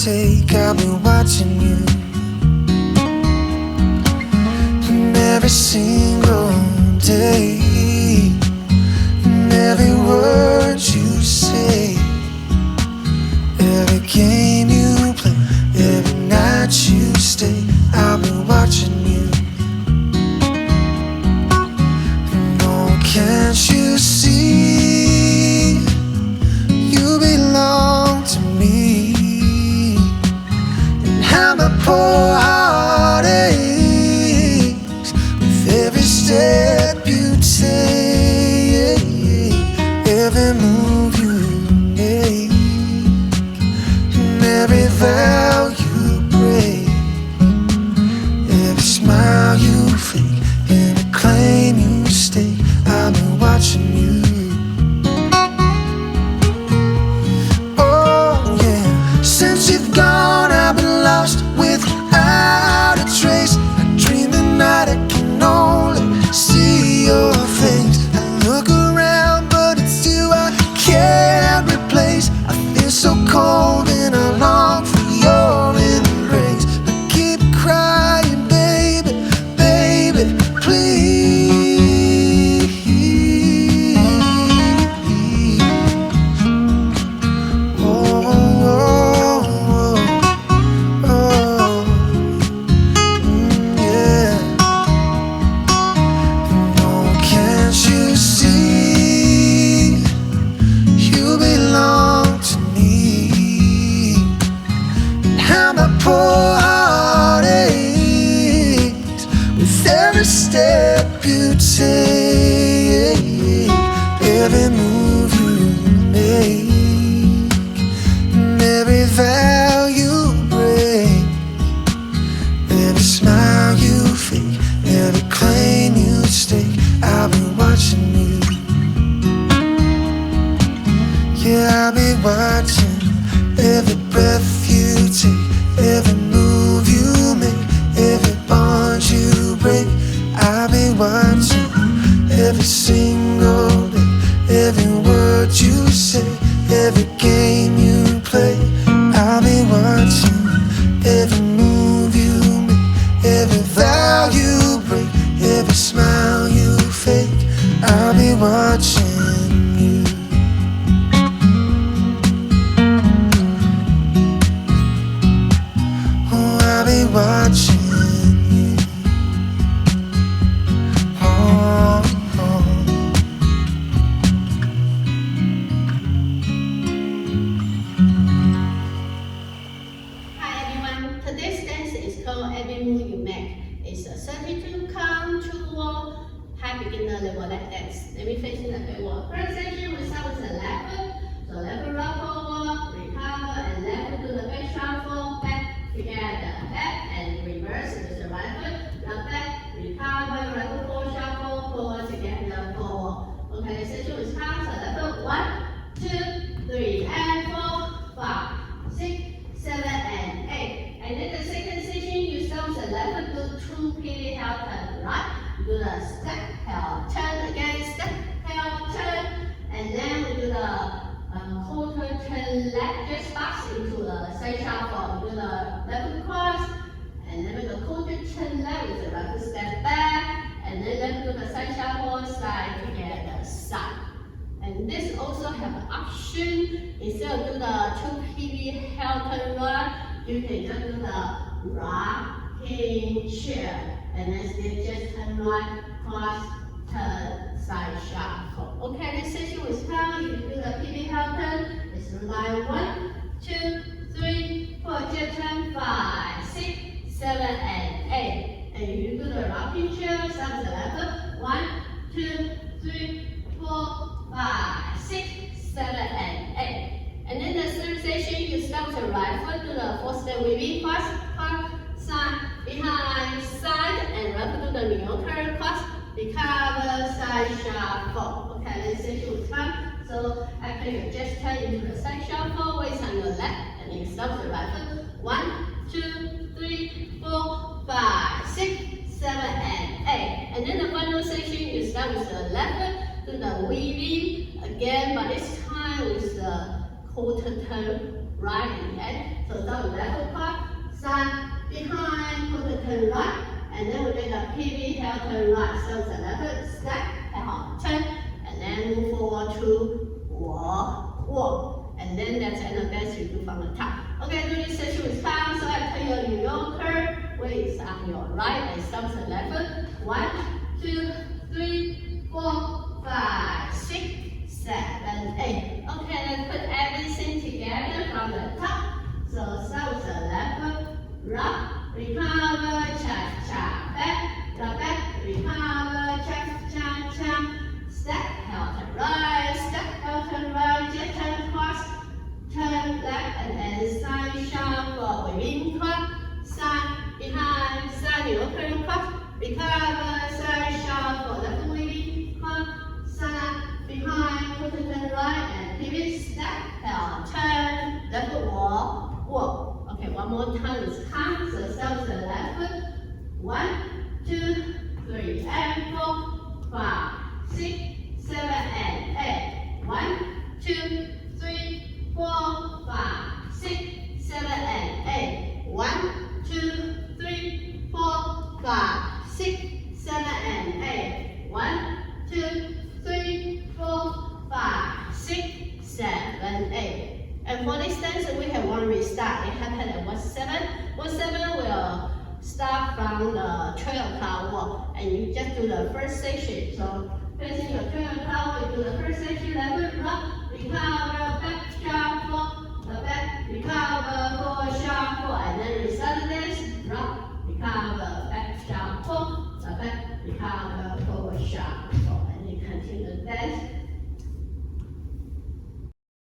take, I've been watching you. And every single day, and every word you say, every game you play, every night you stay, I've been watching you. And oh, can't you see, you belong to me, and how my poor heart aches with every step you take, every move you make, and every vow you break, every smile you fake, every claim you stake, I've been watching you. Oh yeah, since you've gone I've been lost without a trace. I dream the night I can only see your face. I look around but it's you I can't replace. I feel so cold and I long for your embrace. I keep crying, baby, baby, please. Oh, oh, oh, oh, yeah. No, can't you see, you belong to me, and how my poor heart aches with every step you take, every move you make, and every vow you break, every smile you fake, every claim you stake, I've been watching you. Yeah, I'll be watching every breath you take, every move you make, every bond you break. I'll be watching every single day, every word you say, every game you play. I'll be watching every move you make, every vow you break, every smile you fake. I'll be watching you. Oh, I'll be watching you. Oh, oh. Hi everyone, today's dance is called Every Move You Make. It's a 32 count, 2 wall, high beginner level lap dance. Let me face in the back wall. First section we start with the left foot. So left foot rock forward, recover, and left foot to the back shuffle, back together, back and reverse with the right foot, rock back, recover, right foot forward shuffle, forward together, forward. Okay, the section is count. So left foot 1, 2, 3, and 4, 5, 6, 7, and 8. And then the second section, you start with the left foot, do 2 pivot heel turn, right? You do the step, heel, turn again, step, heel, turn. And then we do the quarter turn left, just box into the side shuffle. We do the left foot cross, and then we do quarter turn left with the right foot step back, and then do the side shuffle, side together, side. And this also have an option. Instead of do the 2 pivot heel turn right, you can just do the rocking chair, and then still just turn right, cross, turn, side shuffle. Okay, this section was how you do the pivot heel turn. It's line 1, 2, 3, 4, just turn 5, 6, 7, and 8. And you do the rocking chair, start with the left foot. 1, 2, 3, 4, 5, 6, 7, and 8. And then the third section, you start with the right foot to the 4-step weaving, cross, side, behind, side, and right foot to the mediocre, cross, recover, side shuffle. Okay, this section will come. So after you just turn into the side shuffle, waist on your left, and then you start with the right foot. 1, 2, 3, 4, 5, 6, 7, and 8. And then the final section, you start with the left foot to the weaving again, but this time with the quarter turn right and end. So start with left foot part, side, behind, quarter turn right, and then we make a pivot, heel turn right. So the left foot, step, turn, and then move forward to walk. And then that's another dance you do from the top. Okay, do this section with time. So after your yoker, weights on your right and stop the left foot. 1, 2, 3, 4, 5, 6, 7, 8. Okay, let's put everything together from the top. So start with the left foot, rock, recover, cha-cha, back, drop back, recover, cha-cha-cha, step, heel turn right, step, heel turn right, jet turn cross, turn left and then side shuffle, waving cross, side, behind, side, new turn cross, recover, side shuffle, left waving cross, side, behind, quarter turn right, and pivot, step, heel turn, left foot walk. Okay, one more time, let's count. So start with the left foot. 1, 2, 3, and 4, 5, 6, 7, and 8. 1, 2, 3, 4, 5, 6, 7, and 8. 1, 2, 3, 4, 5, 6, 7, and 8. 1, 2, 3, 4, 5, 6, 7, 8. And for this dance, we have one restart. It happened at 1-7. 1-7 will start from the trail car walk, and you just do the first section. So facing your trail car, we do the first section, left foot rock, recover,